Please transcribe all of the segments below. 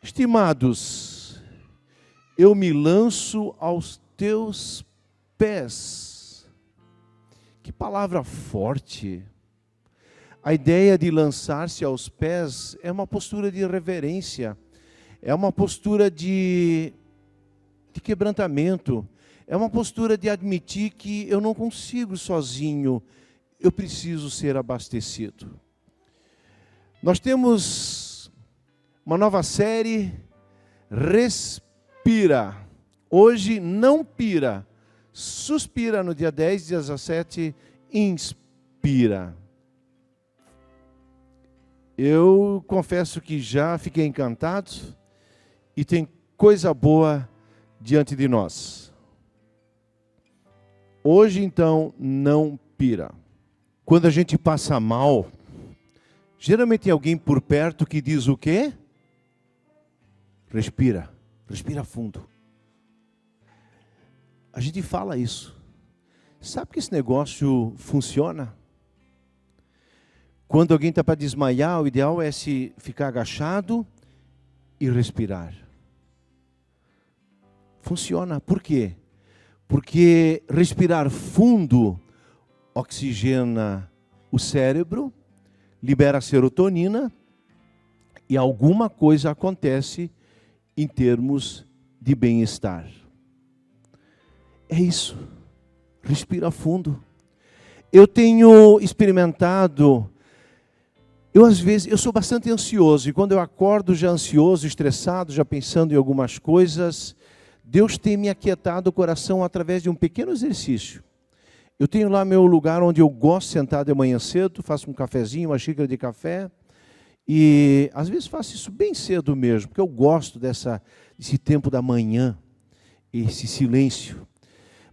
Estimados, eu me lanço aos teus pés. Que palavra forte. A ideia de lançar-se aos pés é uma postura de reverência, é uma postura de quebrantamento, é uma postura de admitir que eu não consigo sozinho, eu preciso ser abastecido. Nós temos uma nova série, Respira. Hoje não pira, suspira no dia 10, dia 17, inspira. Eu confesso que já fiquei encantado e tem coisa boa diante de nós. Hoje, então, não pira. Quando a gente passa mal, geralmente tem alguém por perto que diz o quê? Respira, respira fundo. A gente fala isso. Sabe que esse negócio funciona? Quando alguém está para desmaiar, o ideal é se ficar agachado e respirar. Funciona. Por quê? Porque respirar fundo oxigena o cérebro, libera serotonina e alguma coisa acontece em termos de bem-estar. É isso. Respira fundo. Eu tenho experimentado. Às vezes, eu sou bastante ansioso, e quando eu acordo já ansioso, estressado, já pensando em algumas coisas, Deus tem me aquietado o coração através de um pequeno exercício. Eu tenho lá meu lugar onde eu gosto de sentar de manhã cedo, faço um cafezinho, uma xícara de café, e às vezes faço isso bem cedo mesmo, porque eu gosto desse tempo da manhã, esse silêncio.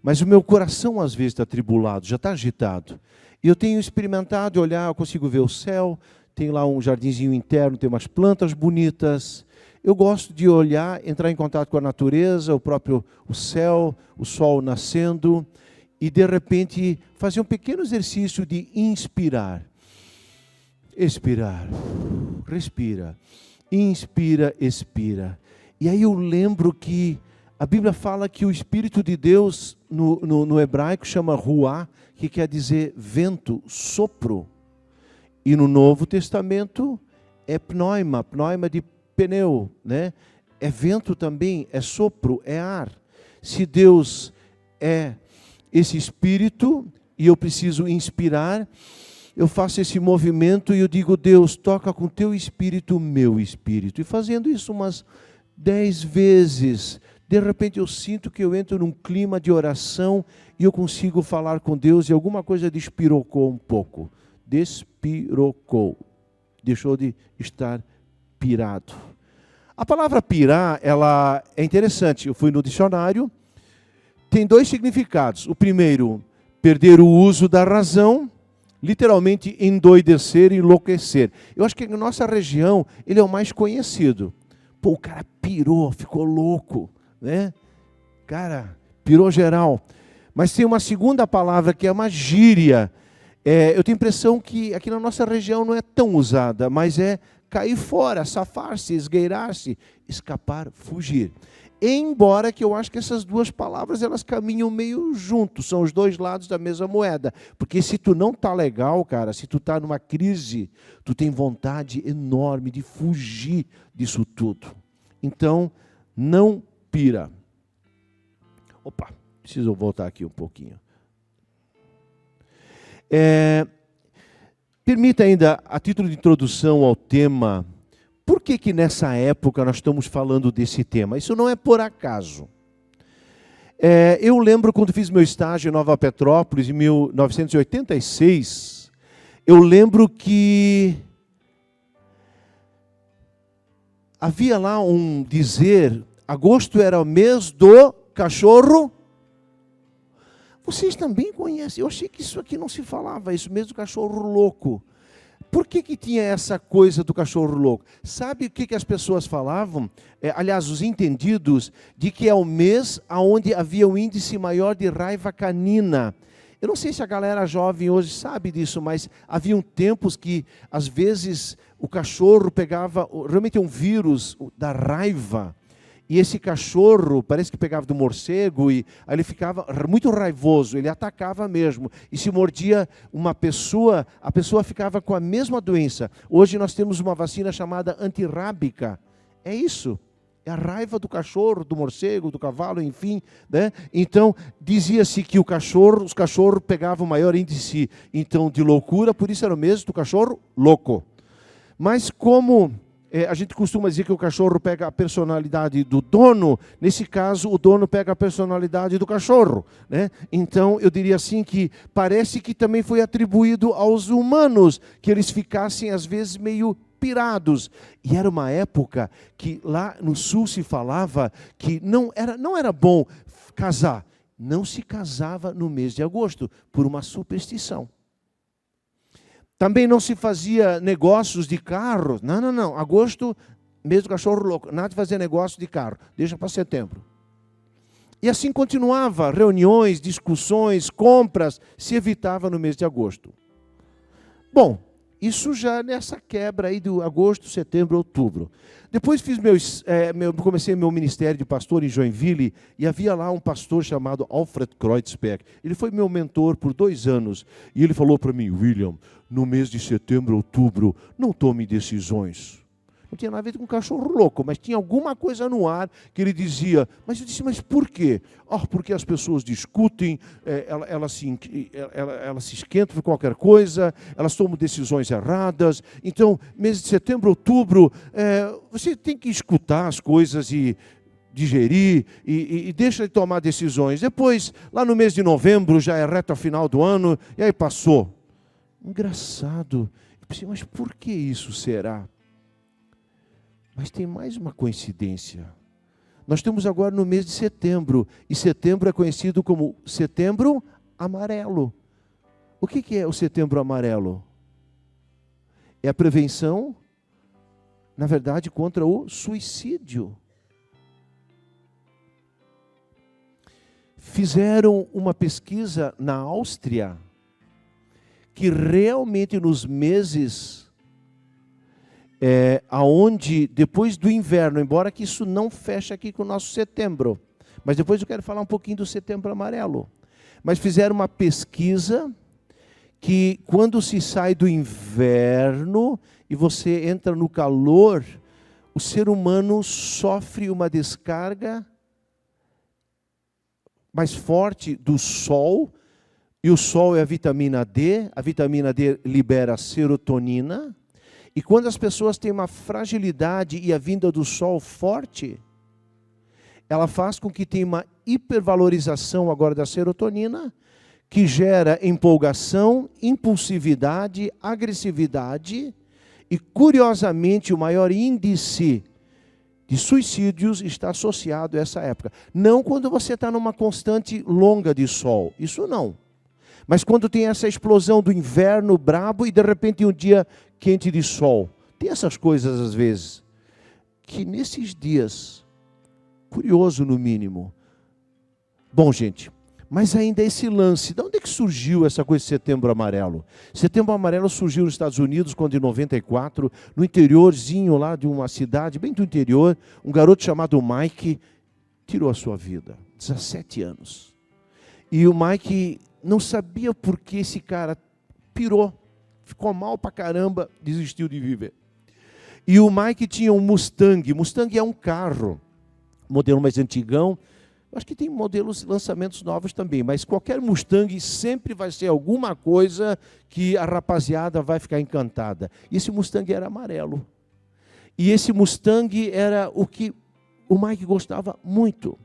Mas o meu coração às vezes está atribulado, já está agitado. E eu tenho experimentado olhar, eu consigo ver o céu, tem lá um jardinzinho interno, tem umas plantas bonitas. Eu gosto de olhar, entrar em contato com a natureza, o céu, o sol nascendo, e de repente fazer um pequeno exercício de inspirar. Expirar, respira, inspira, expira. E aí eu lembro que a Bíblia fala que o Espírito de Deus, no hebraico, chama ruá, que quer dizer vento, sopro. E no Novo Testamento é pneuma de pneu, né? É vento também, é sopro, é ar. Se Deus é esse Espírito e eu preciso inspirar, eu faço esse movimento e eu digo, Deus, toca com teu Espírito o meu Espírito. E fazendo isso umas 10 vezes, de repente eu sinto que eu entro num clima de oração e eu consigo falar com Deus e alguma coisa despirocou um pouco. Despirocou. Deixou de estar pirado. A palavra pirar, ela é interessante. Eu fui no dicionário. Tem 2 significados. O primeiro, perder o uso da razão. Literalmente endoidecer, enlouquecer. Eu acho que na nossa região ele é o mais conhecido. Pô, o cara pirou, ficou louco, né? Cara, pirou geral. Mas tem uma segunda palavra que é uma gíria. Eu tenho a impressão que aqui na nossa região não é tão usada, mas é cair fora, safar-se, esgueirar-se, escapar, fugir. Embora que eu acho que essas 2 palavras elas caminham meio juntos, são os 2 lados da mesma moeda. Porque se tu não tá legal, cara, se tu tá numa crise, tu tem vontade enorme de fugir disso tudo. Então, não pira. Opa, preciso voltar aqui um pouquinho. Permita ainda, a título de introdução ao tema, por que nessa época nós estamos falando desse tema? Isso não é por acaso. Eu lembro quando fiz meu estágio em Nova Petrópolis, em 1986, eu lembro que havia lá um dizer, agosto era o mês do cachorro. Vocês também conhecem, eu achei que isso aqui não se falava, isso mesmo do cachorro louco. Por que tinha essa coisa do cachorro louco? Sabe o que as pessoas falavam? Aliás, os entendidos, de que é o mês onde havia um índice maior de raiva canina. Eu não sei se a galera jovem hoje sabe disso, mas haviam tempos que, às vezes, o cachorro pegava realmente um vírus da raiva. E esse cachorro, parece que pegava do morcego, e aí ele ficava muito raivoso, ele atacava mesmo. E se mordia uma pessoa, a pessoa ficava com a mesma doença. Hoje nós temos uma vacina chamada antirrábica. É isso. É a raiva do cachorro, do morcego, do cavalo, enfim, né? Então, dizia-se que os cachorros pegavam o maior índice, então, de loucura, por isso era o mesmo do cachorro louco. Mas como a gente costuma dizer que o cachorro pega a personalidade do dono, nesse caso, o dono pega a personalidade do cachorro, né? Então, eu diria assim que parece que também foi atribuído aos humanos, que eles ficassem, às vezes, meio pirados. E era uma época que lá no sul se falava que não era bom casar. Não se casava no mês de agosto, por uma superstição. Também não se fazia negócios de carro. Não. Agosto, mês do cachorro louco. Nada de fazer negócio de carro. Deixa para setembro. E assim continuava. Reuniões, discussões, compras. Se evitava no mês de agosto. Bom, isso já nessa quebra aí do agosto, setembro, outubro. Depois comecei meu ministério de pastor em Joinville, e havia lá um pastor chamado Alfred Kreutzberg. Ele foi meu mentor por 2 anos. E ele falou para mim: William, no mês de setembro, outubro, não tome decisões. Não tinha nada a ver com um cachorro louco, mas tinha alguma coisa no ar que ele dizia. Mas eu disse: mas por quê? Porque as pessoas discutem, elas se esquentam por qualquer coisa, elas tomam decisões erradas. Então, mês de setembro, outubro, você tem que escutar as coisas e digerir e deixa de tomar decisões. Depois, lá no mês de novembro, já é reta final do ano, e aí passou. Engraçado. Eu pensei: mas por que isso será? Mas tem mais uma coincidência. Nós estamos agora no mês de setembro, e setembro é conhecido como setembro amarelo. O que é o setembro amarelo? É a prevenção, na verdade, contra o suicídio. Fizeram uma pesquisa na Áustria, que realmente nos meses aonde depois do inverno, embora que isso não feche aqui com o nosso setembro, mas depois eu quero falar um pouquinho do setembro amarelo. Mas fizeram uma pesquisa que quando se sai do inverno e você entra no calor, o ser humano sofre uma descarga mais forte do sol, e o sol é a vitamina D libera serotonina. E quando as pessoas têm uma fragilidade e a vinda do sol forte, ela faz com que tenha uma hipervalorização agora da serotonina, que gera empolgação, impulsividade, agressividade, e curiosamente o maior índice de suicídios está associado a essa época. Não quando você está numa constante longa de sol, isso não. Mas quando tem essa explosão do inverno brabo e de repente um dia quente de sol. Tem essas coisas às vezes. Que nesses dias, curioso no mínimo. Bom, gente, mas ainda esse lance. De onde é que surgiu essa coisa de setembro amarelo? Setembro amarelo surgiu nos Estados Unidos quando em 94, no interiorzinho lá de uma cidade, bem do interior, um garoto chamado Mike tirou a sua vida. 17 anos. E o Mike não sabia por que esse cara pirou, ficou mal pra caramba, desistiu de viver. E o Mike tinha um Mustang. Mustang é um carro, modelo mais antigão. Acho que tem modelos, lançamentos novos também, mas qualquer Mustang sempre vai ser alguma coisa que a rapaziada vai ficar encantada. E esse Mustang era amarelo. E esse Mustang era o que o Mike gostava muito.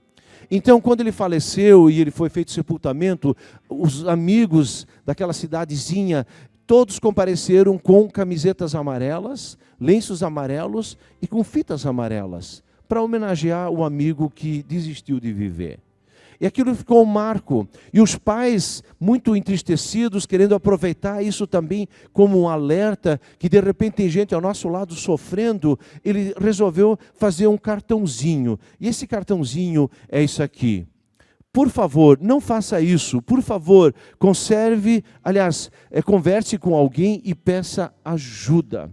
Então, quando ele faleceu e ele foi feito sepultamento, os amigos daquela cidadezinha, todos compareceram com camisetas amarelas, lenços amarelos e com fitas amarelas, para homenagear o amigo que desistiu de viver. E aquilo ficou um marco. E os pais, muito entristecidos, querendo aproveitar isso também como um alerta, que de repente tem gente ao nosso lado sofrendo, ele resolveu fazer um cartãozinho. E esse cartãozinho é isso aqui. Por favor, não faça isso. Por favor, converse com alguém e peça ajuda.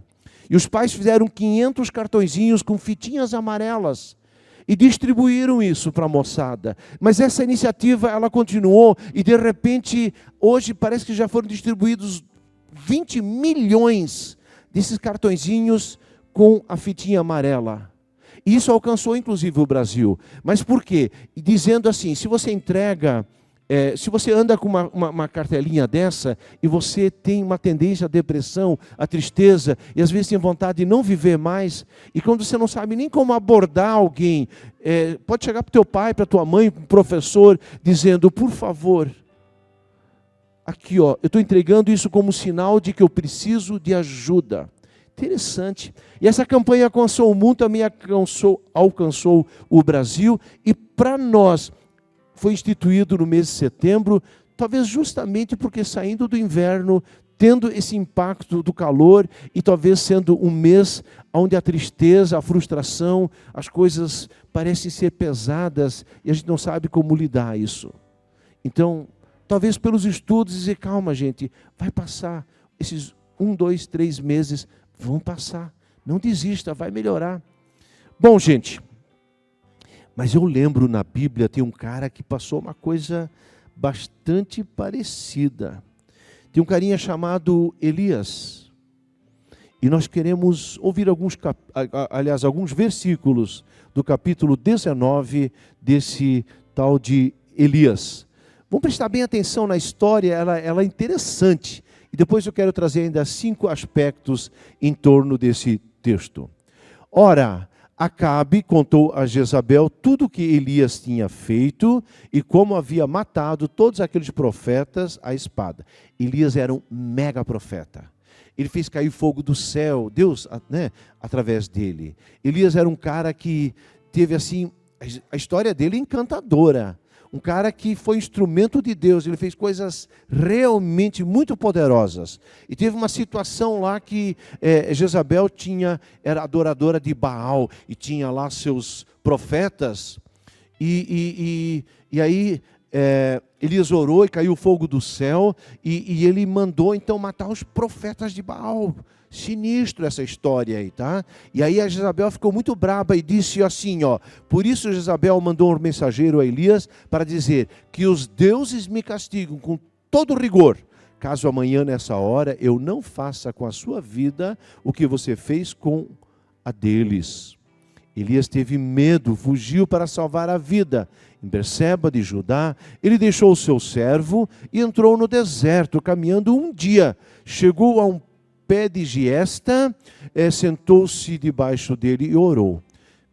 E os pais fizeram 500 cartõezinhos com fitinhas amarelas e distribuíram isso para a moçada. Mas essa iniciativa, ela continuou e de repente, hoje parece que já foram distribuídos 20 milhões desses cartõezinhos com a fitinha amarela. Isso alcançou inclusive o Brasil. Mas por quê? Dizendo assim, se você anda com uma cartelinha dessa e você tem uma tendência à depressão, à tristeza, e às vezes tem vontade de não viver mais, e quando você não sabe nem como abordar alguém, pode chegar para o teu pai, para a tua mãe, para o professor, dizendo, por favor, aqui ó, eu estou entregando isso como sinal de que eu preciso de ajuda. Interessante. E essa campanha alcançou o mundo, também alcançou o Brasil, e para nós foi instituído no mês de setembro, talvez justamente porque saindo do inverno, tendo esse impacto do calor, e talvez sendo um mês onde a tristeza, a frustração, as coisas parecem ser pesadas, e a gente não sabe como lidar isso. Então, talvez pelos estudos dizer, calma gente, vai passar, esses 1, 2, 3 meses vão passar, não desista, vai melhorar. Bom, gente, mas eu lembro na Bíblia, tem um cara que passou uma coisa bastante parecida. Tem um carinha chamado Elias. E nós queremos ouvir alguns versículos do capítulo 19 desse tal de Elias. Vamos prestar bem atenção na história, ela é interessante. E depois eu quero trazer ainda 5 aspectos em torno desse texto. Ora, Acabe contou a Jezabel tudo o que Elias tinha feito e como havia matado todos aqueles profetas à espada. Elias era um mega profeta. Ele fez cair fogo do céu, Deus, através dele. Elias era um cara que teve assim, a história dele é encantadora. Um cara que foi instrumento de Deus, ele fez coisas realmente muito poderosas. E teve uma situação lá que Jezabel era adoradora de Baal, e tinha lá seus profetas, e aí Elias orou e caiu fogo do céu, e ele mandou então matar os profetas de Baal. Sinistro essa história aí, tá? E aí a Jezabel ficou muito braba e disse assim, ó, por isso Jezabel mandou um mensageiro a Elias para dizer que os deuses me castigam com todo rigor, caso amanhã nessa hora eu não faça com a sua vida o que você fez com a deles. Elias teve medo, fugiu para salvar a vida. Em Berseba de Judá, ele deixou o seu servo e entrou no deserto, caminhando um dia. Chegou a um pé de giesta, sentou-se debaixo dele e orou,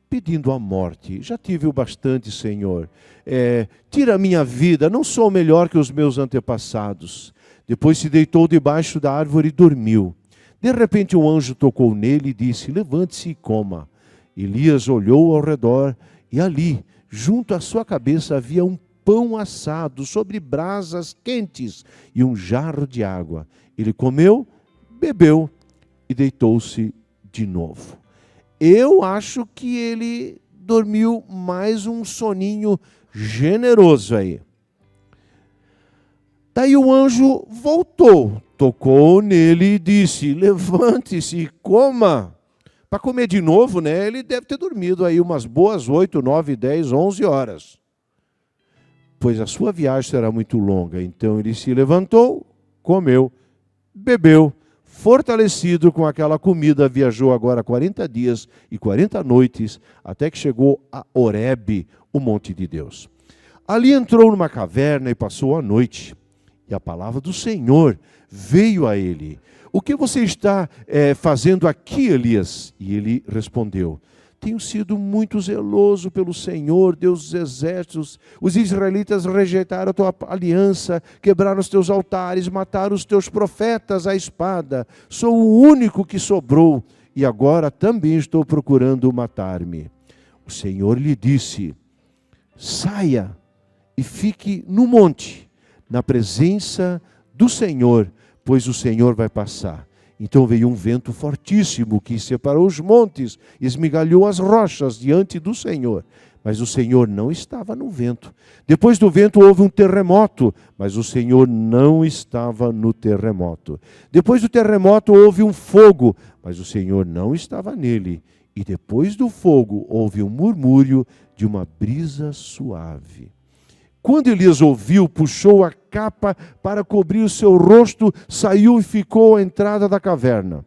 pedindo a morte. Já tive o bastante, Senhor. Tira a minha vida, não sou melhor que os meus antepassados. Depois se deitou debaixo da árvore e dormiu. De repente um anjo tocou nele e disse, levante-se e coma. Elias olhou ao redor e ali, junto à sua cabeça, havia um pão assado sobre brasas quentes e um jarro de água. Ele comeu, bebeu e deitou-se de novo. Eu acho que ele dormiu mais um soninho generoso aí. Daí o anjo voltou, tocou nele e disse, levante-se e coma. Para comer de novo, né? Ele deve ter dormido aí umas boas 8, 9, 10, 11 horas. Pois a sua viagem será muito longa. Então ele se levantou, comeu, bebeu, fortalecido com aquela comida, viajou agora 40 dias e 40 noites, até que chegou a Horebe, o monte de Deus. Ali entrou numa caverna e passou a noite. E a palavra do Senhor veio a ele. O que você está fazendo aqui, Elias? E ele respondeu, tenho sido muito zeloso pelo Senhor, Deus dos exércitos. Os israelitas rejeitaram a tua aliança, quebraram os teus altares, mataram os teus profetas à espada. Sou o único que sobrou e agora também estou procurando matar-me. O Senhor lhe disse, saia e fique no monte, na presença do Senhor, pois o Senhor vai passar. Então veio um vento fortíssimo que separou os montes, esmigalhou as rochas diante do Senhor. mas o Senhor não estava no vento. Depois do vento houve um terremoto, mas o Senhor não estava no terremoto. Depois do terremoto houve um fogo, mas o Senhor não estava nele. E depois do fogo houve um murmúrio de uma brisa suave. Quando Elias ouviu, puxou a capa para cobrir o seu rosto, saiu e ficou à entrada da caverna.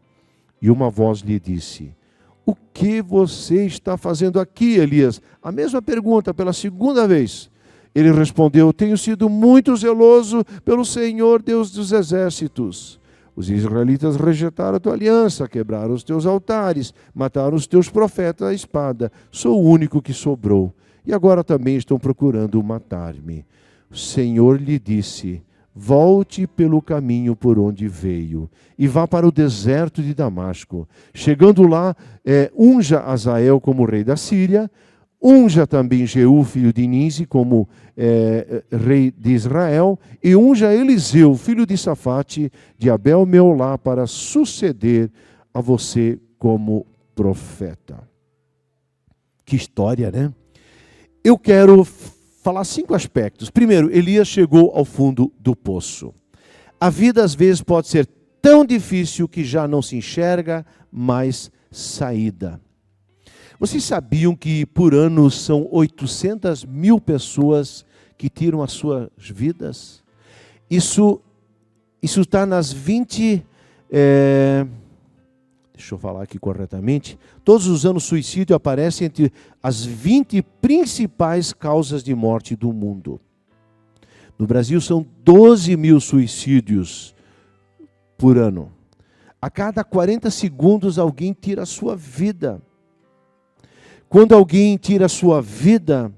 E uma voz lhe disse: o que você está fazendo aqui, Elias? A mesma pergunta pela segunda vez. Ele respondeu: tenho sido muito zeloso pelo Senhor, Deus dos exércitos. Os israelitas rejeitaram a tua aliança, quebraram os teus altares, mataram os teus profetas à espada. Sou o único que sobrou. E agora também estão procurando matar-me. O Senhor lhe disse: volte pelo caminho por onde veio e vá para o deserto de Damasco. Chegando lá, unja Azael como rei da Síria, unja também Jeú, filho de Nise, como rei de Israel, e unja Eliseu, filho de Safate, de Abel-Meolá, para suceder a você como profeta. Que história, né? Eu quero falar 5 aspectos. Primeiro, Elias chegou ao fundo do poço. A vida às vezes pode ser tão difícil que já não se enxerga mais saída. Vocês sabiam que por ano são 800 mil pessoas que tiram as suas vidas? Isso está nas 20... Deixa eu falar aqui corretamente. Todos os anos, suicídio aparece entre as 20 principais causas de morte do mundo. No Brasil, são 12 mil suicídios por ano. A cada 40 segundos, alguém tira a sua vida. Quando alguém tira a sua vida,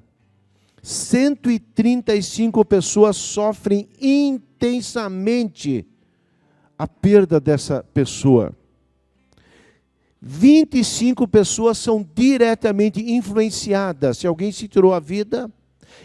135 pessoas sofrem intensamente a perda dessa pessoa. 25 pessoas são diretamente influenciadas. Se alguém se tirou a vida,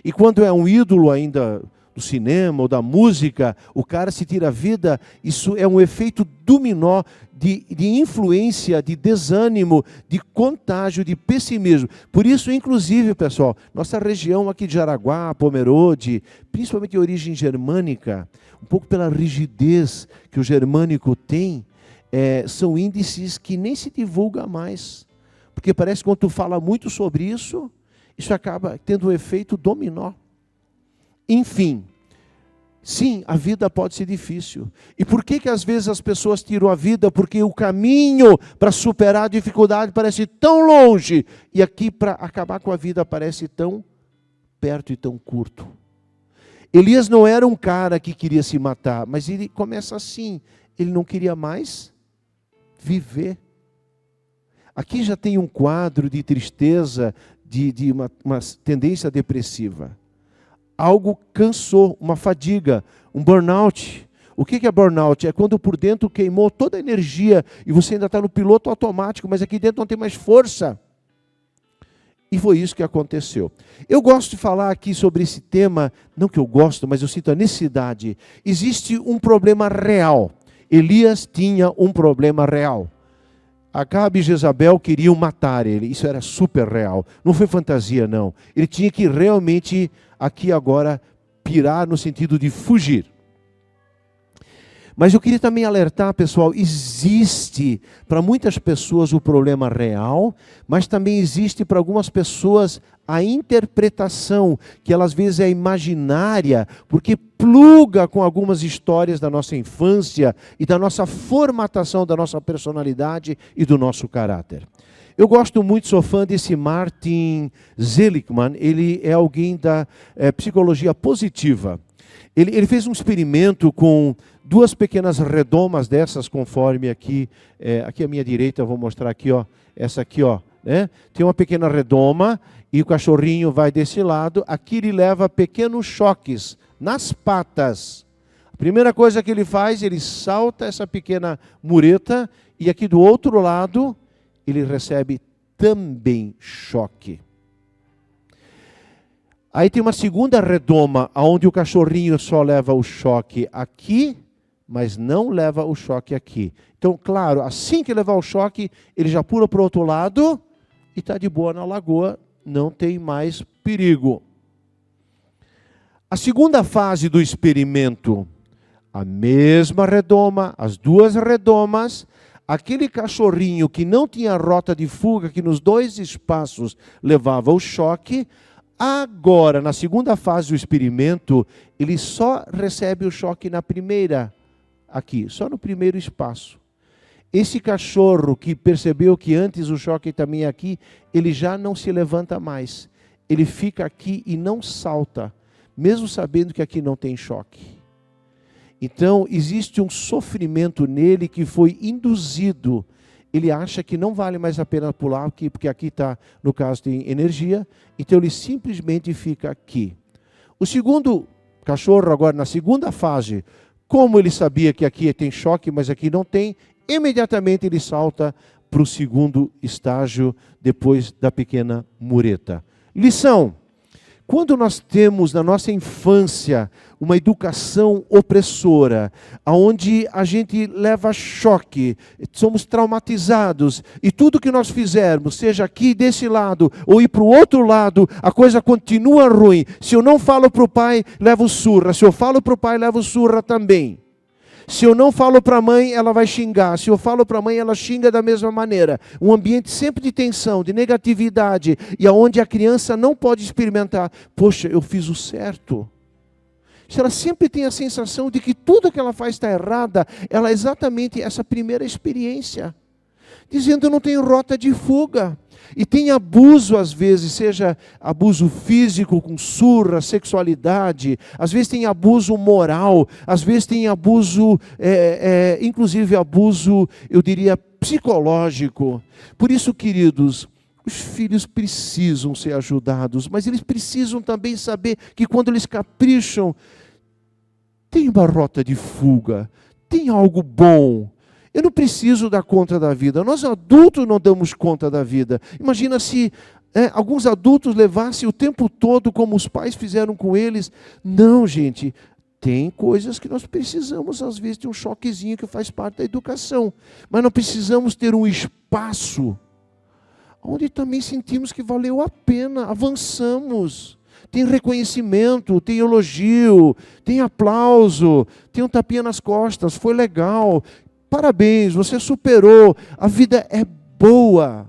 e quando é um ídolo ainda do cinema ou da música, o cara se tira a vida, isso é um efeito dominó de influência, de desânimo, de contágio, de pessimismo. Por isso, inclusive, pessoal, nossa região aqui de Jaraguá, Pomerode, principalmente de origem germânica, um pouco pela rigidez que o germânico tem, são índices que nem se divulga mais. Porque parece que quando tu fala muito sobre isso, isso acaba tendo um efeito dominó. Enfim, sim, a vida pode ser difícil. E por que às vezes as pessoas tiram a vida? Porque o caminho para superar a dificuldade parece tão longe, e aqui para acabar com a vida parece tão perto e tão curto. Elias não era um cara que queria se matar, mas ele começa assim, ele não queria mais viver. Aqui já tem um quadro de tristeza, de uma tendência depressiva. Algo cansou, uma fadiga, um burnout. O que é burnout? É quando por dentro queimou toda a energia e você ainda está no piloto automático, mas aqui dentro não tem mais força. E foi isso que aconteceu. Eu gosto de falar aqui sobre esse tema, não que eu gosto, mas eu sinto a necessidade. Existe um problema real. Elias tinha um problema real. Acabe e Jezabel queriam matar ele. Isso era super real. Não foi fantasia, não. Ele tinha que realmente, aqui agora, pirar no sentido de fugir. Mas eu queria também alertar, pessoal, existe para muitas pessoas o problema real, mas também existe para algumas pessoas a interpretação, que ela às vezes é imaginária, porque pluga com algumas histórias da nossa infância e da nossa formatação da nossa personalidade e do nosso caráter. Eu gosto muito, sou fã desse Martin Seligman, ele é alguém da psicologia positiva. Ele fez um experimento com 2 pequenas redomas dessas, conforme aqui à minha direita, eu vou mostrar aqui, ó, essa aqui, ó, né? Tem uma pequena redoma e o cachorrinho vai desse lado. Aqui ele leva pequenos choques nas patas. A primeira coisa que ele faz, ele salta essa pequena mureta e aqui do outro lado ele recebe também choque. Aí tem uma segunda redoma, onde o cachorrinho só leva o choque aqui, mas não leva o choque aqui. Então, claro, assim que levar o choque, ele já pula para o outro lado e está de boa na lagoa não tem mais perigo. A segunda fase do experimento, a mesma redoma, as duas redomas, aquele cachorrinho que não tinha rota de fuga, que nos dois espaços levava o choque, agora, na segunda fase do experimento, ele só recebe o choque na primeira, aqui, só no primeiro espaço. Esse cachorro que percebeu que antes o choque também é aqui, ele já não se levanta mais. Ele fica aqui e não salta, mesmo sabendo que aqui não tem choque. Então, existe um sofrimento nele que foi induzido. Ele acha que não vale mais a pena pular aqui, porque aqui está, no caso, tem energia. Então, ele simplesmente fica aqui. O segundo cachorro, agora na segunda fase, como ele sabia que aqui tem choque, mas aqui não tem, imediatamente ele salta para o segundo estágio, depois da pequena mureta. Lição: quando nós temos na nossa infância uma educação opressora, onde a gente leva choque, somos traumatizados, e tudo que nós fizermos, seja aqui desse lado ou ir para o outro lado, a coisa continua ruim. Se eu não falo para o pai, levo surra. Se eu falo para o pai, levo surra também. Se eu não falo para a mãe, ela vai xingar. Se eu falo para a mãe, ela xinga da mesma maneira. Um ambiente sempre de tensão, de negatividade, e onde a criança não pode experimentar, poxa, eu fiz o certo. Se ela sempre tem a sensação de que tudo que ela faz está errada, ela é exatamente essa primeira experiência. Dizendo, eu não tenho rota de fuga. E tem abuso às vezes, seja abuso físico com surra, sexualidade, às vezes tem abuso moral, às vezes tem abuso, inclusive abuso, eu diria, psicológico. Por isso, queridos, os filhos precisam ser ajudados, mas eles precisam também saber que quando eles capricham, tem uma rota de fuga, tem algo bom. Eu não preciso dar conta da vida. Nós adultos não damos conta da vida. Imagina se alguns adultos levassem o tempo todo como os pais fizeram com eles. Não, gente. Tem coisas que nós precisamos, às vezes, de um choquezinho que faz parte da educação. Mas nós precisamos ter um espaço onde também sentimos que valeu a pena, avançamos. Tem reconhecimento, tem elogio, tem aplauso, tem um tapinha nas costas, foi legal. Parabéns, você superou, a vida é boa.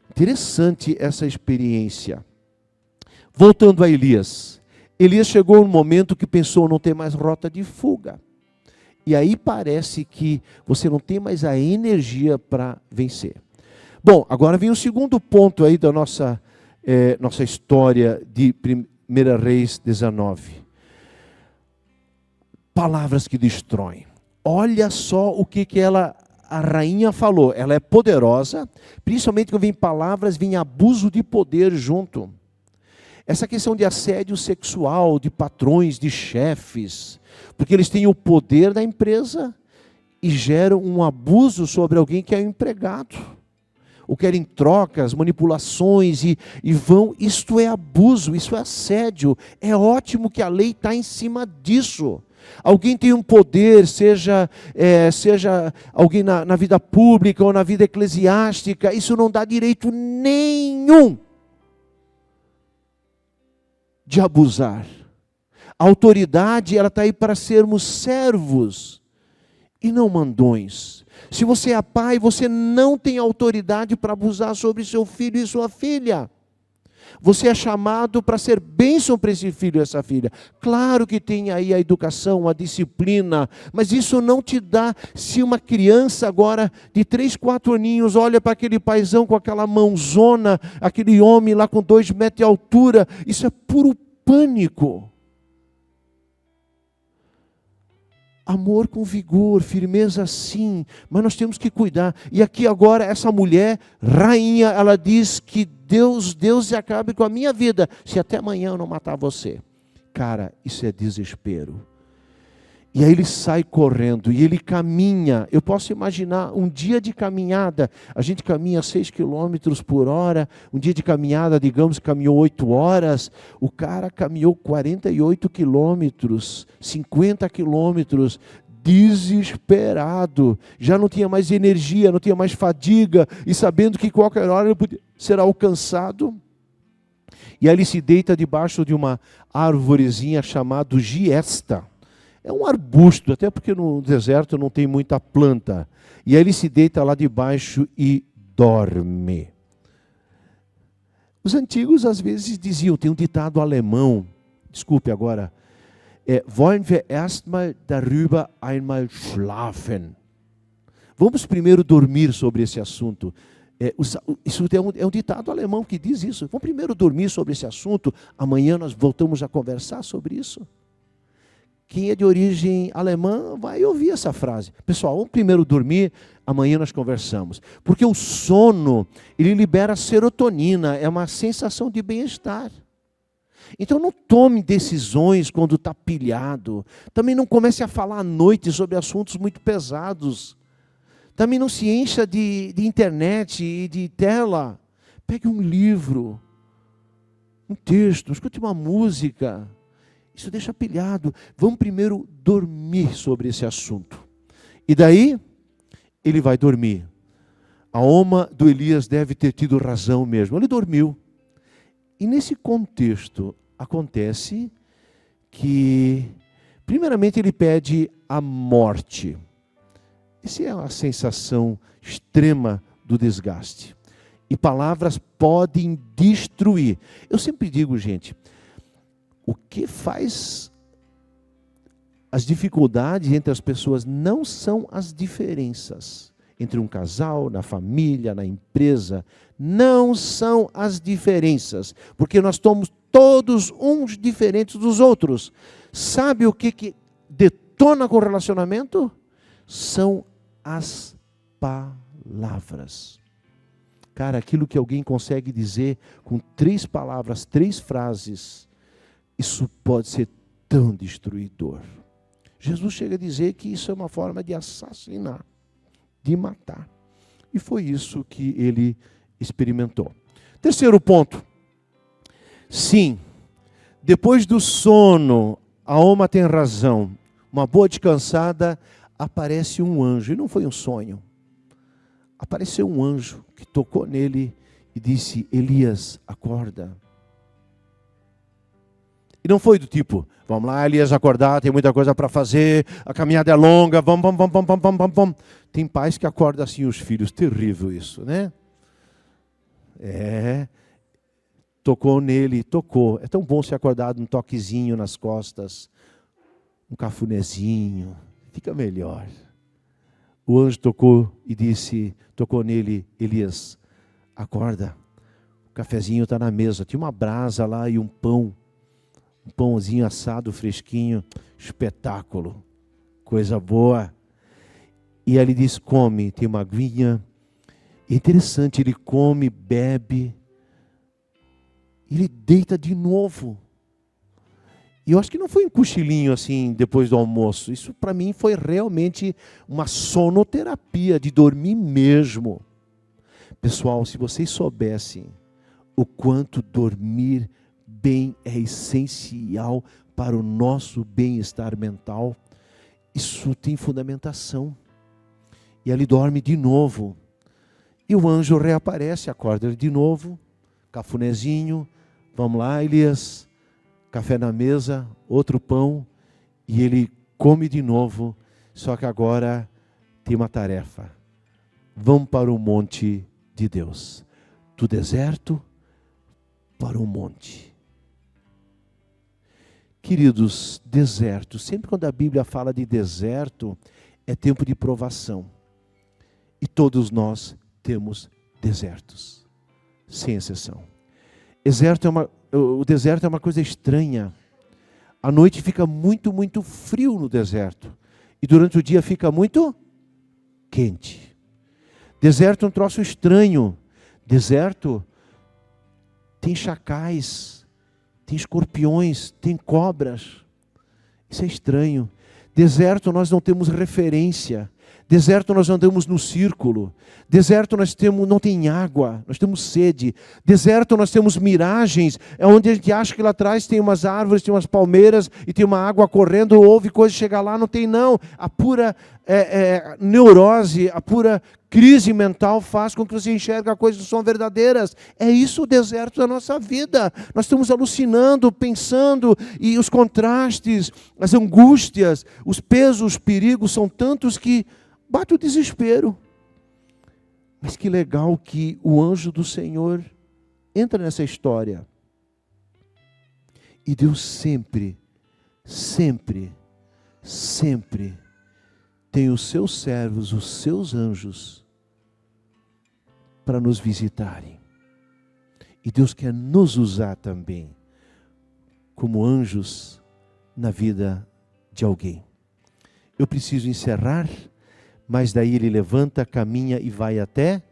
Interessante essa experiência. Voltando a Elias. Elias chegou no momento que pensou não ter mais rota de fuga. E aí parece que você não tem mais a energia para vencer. Bom, agora vem o segundo ponto aí da nossa história de 1 Reis 19. Palavras que destroem. Olha só o que a rainha falou. Ela é poderosa, principalmente quando vem palavras, vem abuso de poder junto. Essa questão de assédio sexual, de patrões, de chefes, porque eles têm o poder da empresa e geram um abuso sobre alguém que é um empregado. Ou querem trocas, manipulações e vão. Isto é abuso, isso é assédio. É ótimo que a lei está em cima disso. Alguém tem um poder, seja alguém na vida pública ou na vida eclesiástica, isso não dá direito nenhum de abusar. A autoridade, ela está aí para sermos servos e não mandões. Se você é pai, você não tem autoridade para abusar sobre seu filho e sua filha. Você é chamado para ser bênção para esse filho e essa filha. Claro que tem aí a educação, a disciplina, mas isso não te dá. Se uma criança agora de 3, 4 aninhos olha para aquele paizão com aquela mãozona, aquele homem lá com 2 metros de altura, isso é puro pânico. Amor com vigor, firmeza sim, mas nós temos que cuidar. E aqui agora essa mulher, rainha, ela diz que Deus acabe com a minha vida, se até amanhã eu não matar você. Cara, isso é desespero. E aí ele sai correndo, e ele caminha. Eu posso imaginar um dia de caminhada, a gente caminha 6 km por hora, um dia de caminhada, digamos, caminhou 8 horas, o cara caminhou 48 quilômetros, 50 quilômetros, desesperado, já não tinha mais energia, não tinha mais fadiga, e sabendo que qualquer hora ele podia ser alcançado. E aí ele se deita debaixo de uma árvorezinha chamada giesta. É um arbusto, até porque no deserto não tem muita planta. E aí ele se deita lá debaixo e dorme. Os antigos às vezes diziam, tem um ditado alemão, desculpe agora, wollen wir erstmal darüber einmal schlafen. Vamos primeiro dormir sobre esse assunto. Isso é um ditado alemão que diz isso. Vamos primeiro dormir sobre esse assunto, amanhã nós voltamos a conversar sobre isso. Quem é de origem alemã vai ouvir essa frase. Pessoal, vamos primeiro dormir, amanhã nós conversamos. Porque o sono, ele libera serotonina, é uma sensação de bem-estar. Então não tome decisões quando está pilhado. Também não comece a falar à noite sobre assuntos muito pesados. Também não se encha de internet e de tela. Pegue um livro, um texto, escute uma música. Isso deixa pilhado. Vamos primeiro dormir sobre esse assunto. E daí, ele vai dormir. A alma do Elias deve ter tido razão mesmo. Ele dormiu. E nesse contexto, acontece que, primeiramente, ele pede a morte. Essa é a sensação extrema do desgaste. E palavras podem destruir. Eu sempre digo, gente, o que faz as dificuldades entre as pessoas não são as diferenças. Entre um casal, na família, na empresa, não são as diferenças, porque nós somos todos uns diferentes dos outros. Sabe o que detona com o relacionamento? São as palavras. Cara, aquilo que alguém consegue dizer com 3 palavras, 3 frases, isso pode ser tão destruidor. Jesus chega a dizer que isso é uma forma de assassinar, de matar. E foi isso que ele experimentou. Terceiro ponto. Sim, depois do sono, a alma tem razão. Uma boa descansada, aparece um anjo. E não foi um sonho. Apareceu um anjo que tocou nele e disse, Elias, acorda. E não foi do tipo, vamos lá, Elias, acordar, tem muita coisa para fazer, a caminhada é longa, vamos. Tem pais que acordam assim os filhos, terrível isso, né? Tocou nele, tocou. É tão bom ser acordado, um toquezinho nas costas, um cafunézinho, fica melhor. O anjo tocou e disse, tocou nele, Elias, acorda, o cafezinho está na mesa, tinha uma brasa lá e um pãozinho assado, fresquinho, espetáculo, coisa boa. E aí ele diz, come, tem uma aguinha. É interessante, ele come, bebe, ele deita de novo. E eu acho que não foi um cochilinho assim, depois do almoço. Isso para mim foi realmente uma sonoterapia, de dormir mesmo. Pessoal, se vocês soubessem o quanto dormir bem é essencial para o nosso bem-estar mental, isso tem fundamentação. E ele dorme de novo. E o anjo reaparece, acorda ele de novo, cafunézinho, vamos lá, Elias, café na mesa, outro pão, e ele come de novo, só que agora tem uma tarefa. Vamos para o monte de Deus. Do deserto para o monte. Queridos, deserto, sempre quando a Bíblia fala de deserto, é tempo de provação. E todos nós temos desertos, sem exceção. O deserto é uma coisa estranha. À noite fica muito, muito frio no deserto. E durante o dia fica muito quente. Deserto é um troço estranho. Deserto tem chacais, tem escorpiões, tem cobras. Isso é estranho. Deserto nós não temos referência. Deserto nós andamos no círculo. Deserto não tem água, nós temos sede. Deserto nós temos miragens, é onde a gente acha que lá atrás tem umas árvores, tem umas palmeiras e tem uma água correndo, ouve coisa, chegar lá, não tem não. A pura neurose, a pura crise mental faz com que você enxergue coisas que são verdadeiras. É isso o deserto da nossa vida. Nós estamos alucinando, pensando, e os contrastes, as angústias, os pesos, os perigos são tantos que bate o desespero. Mas que legal que o anjo do Senhor entra nessa história. E Deus sempre, sempre, sempre tem os seus servos, os seus anjos, para nos visitarem. E Deus quer nos usar também, como anjos, na vida de alguém. Eu preciso encerrar, mas daí ele levanta, caminha e vai até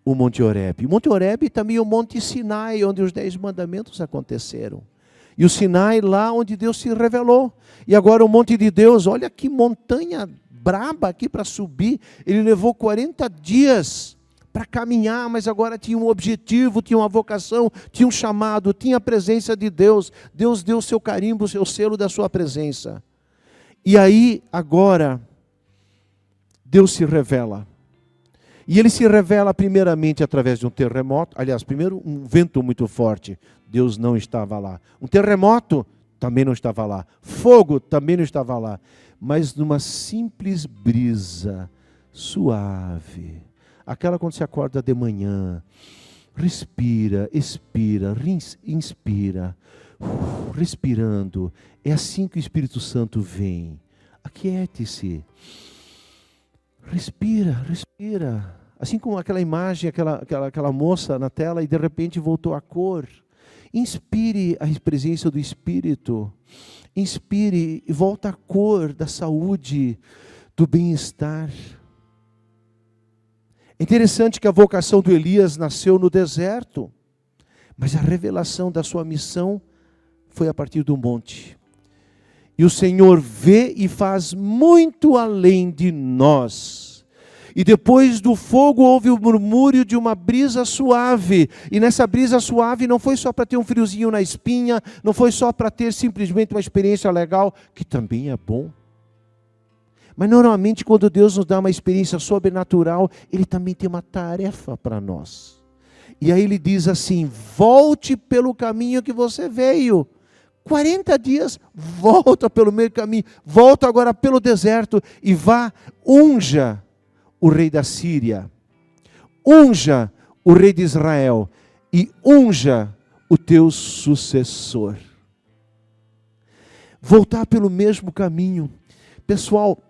o Monte Horebe. O Monte Horebe também é o Monte Sinai, onde os 10 mandamentos aconteceram. E o Sinai lá onde Deus se revelou. E agora o monte de Deus, olha que montanha braba aqui para subir. Ele levou 40 dias para caminhar, mas agora tinha um objetivo, tinha uma vocação, tinha um chamado, tinha a presença de Deus. Deus deu o seu carimbo, o seu selo da sua presença. E aí, agora, Deus se revela. E Ele se revela primeiramente através de um terremoto. Aliás, primeiro um vento muito forte. Deus não estava lá. Um terremoto também não estava lá. Fogo também não estava lá. Mas numa simples brisa suave. Aquela quando você acorda de manhã. Respira, expira, inspira. Respirando. É assim que o Espírito Santo vem. Aquiete-se. Respira, respira. Assim como aquela imagem, aquela moça na tela e de repente voltou a cor. Inspire a presença do Espírito. Inspire e volta a cor da saúde, do bem-estar. É interessante que a vocação do Elias nasceu no deserto, mas a revelação da sua missão foi a partir do monte. E o Senhor vê e faz muito além de nós. E depois do fogo houve o murmúrio de uma brisa suave. E nessa brisa suave não foi só para ter um friozinho na espinha, não foi só para ter simplesmente uma experiência legal, que também é bom. Mas normalmente quando Deus nos dá uma experiência sobrenatural, Ele também tem uma tarefa para nós. E aí Ele diz assim: volte pelo caminho que você veio. 40 dias, volta pelo meio caminho, volta agora pelo deserto e vá, unja o rei da Síria, unja o rei de Israel e unja o teu sucessor. Voltar pelo mesmo caminho. Pessoal,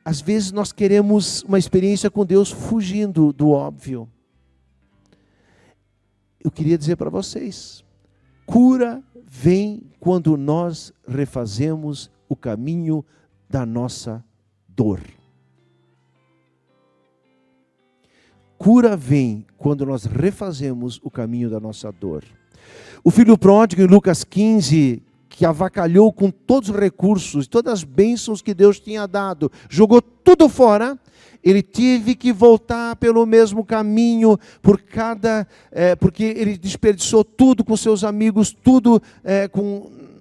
às vezes nós queremos uma experiência com Deus fugindo do óbvio. Eu queria dizer para vocês, cura vem quando nós refazemos o caminho da nossa dor. Cura vem quando nós refazemos o caminho da nossa dor. O filho pródigo em Lucas 15, que avacalhou com todos os recursos, todas as bênçãos que Deus tinha dado, jogou tudo fora. Ele teve que voltar pelo mesmo caminho, porque ele desperdiçou tudo com seus amigos, tudo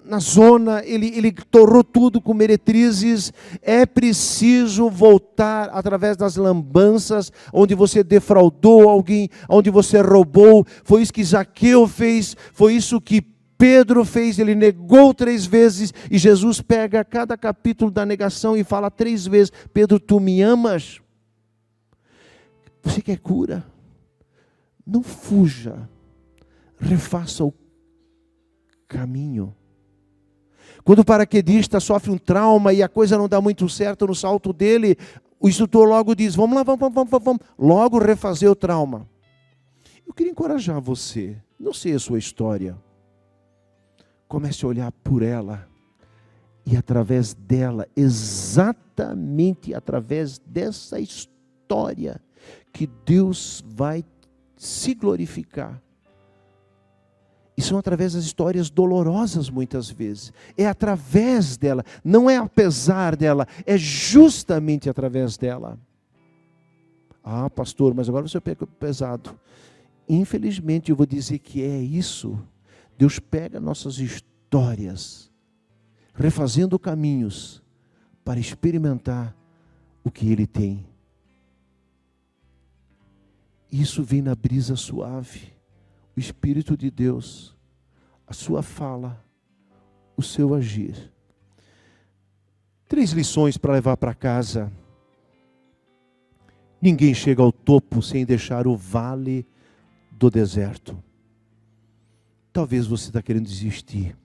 na zona, ele torrou tudo com meretrizes. É preciso voltar através das lambanças, onde você defraudou alguém, onde você roubou. Foi isso que Zaqueu fez, foi isso que Pedro fez, ele negou 3 vezes, e Jesus pega cada capítulo da negação e fala 3 vezes: Pedro, tu me amas? Você quer cura? Não fuja, refaça o caminho. Quando o paraquedista sofre um trauma e a coisa não dá muito certo no salto dele, o instrutor logo diz: vamos lá, vamos logo refazer o trauma. Eu queria encorajar você, não sei a sua história, comece a olhar por ela, e através dela, exatamente através dessa história, que Deus vai se glorificar. E são através das histórias dolorosas muitas vezes. É através dela, não é apesar dela, é justamente através dela. Ah, pastor, mas agora você pega pesado. Infelizmente eu vou dizer que é isso. Deus pega nossas histórias, refazendo caminhos, para experimentar o que Ele tem. Isso vem na brisa suave. O Espírito de Deus, a sua fala, o seu agir. 3 lições para levar para casa. Ninguém chega ao topo sem deixar o vale do deserto. Talvez você está querendo desistir.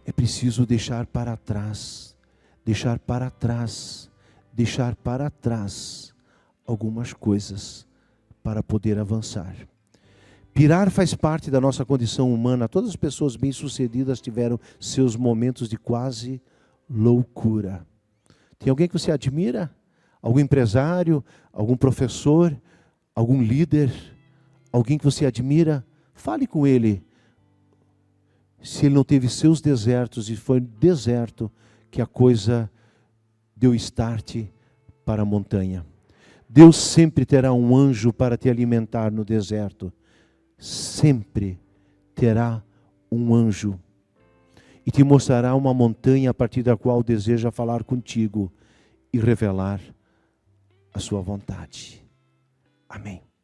É preciso deixar para trás algumas coisas para poder avançar. Pirar faz parte da nossa condição humana. Todas as pessoas bem-sucedidas tiveram seus momentos de quase loucura. Tem alguém que você admira? Algum empresário? Algum professor? Algum líder? Alguém que você admira? Fale com ele. Se ele não teve seus desertos, e foi deserto que a coisa deu start para a montanha. Deus sempre terá um anjo para te alimentar no deserto. Sempre terá um anjo. E te mostrará uma montanha a partir da qual deseja falar contigo e revelar a sua vontade. Amém.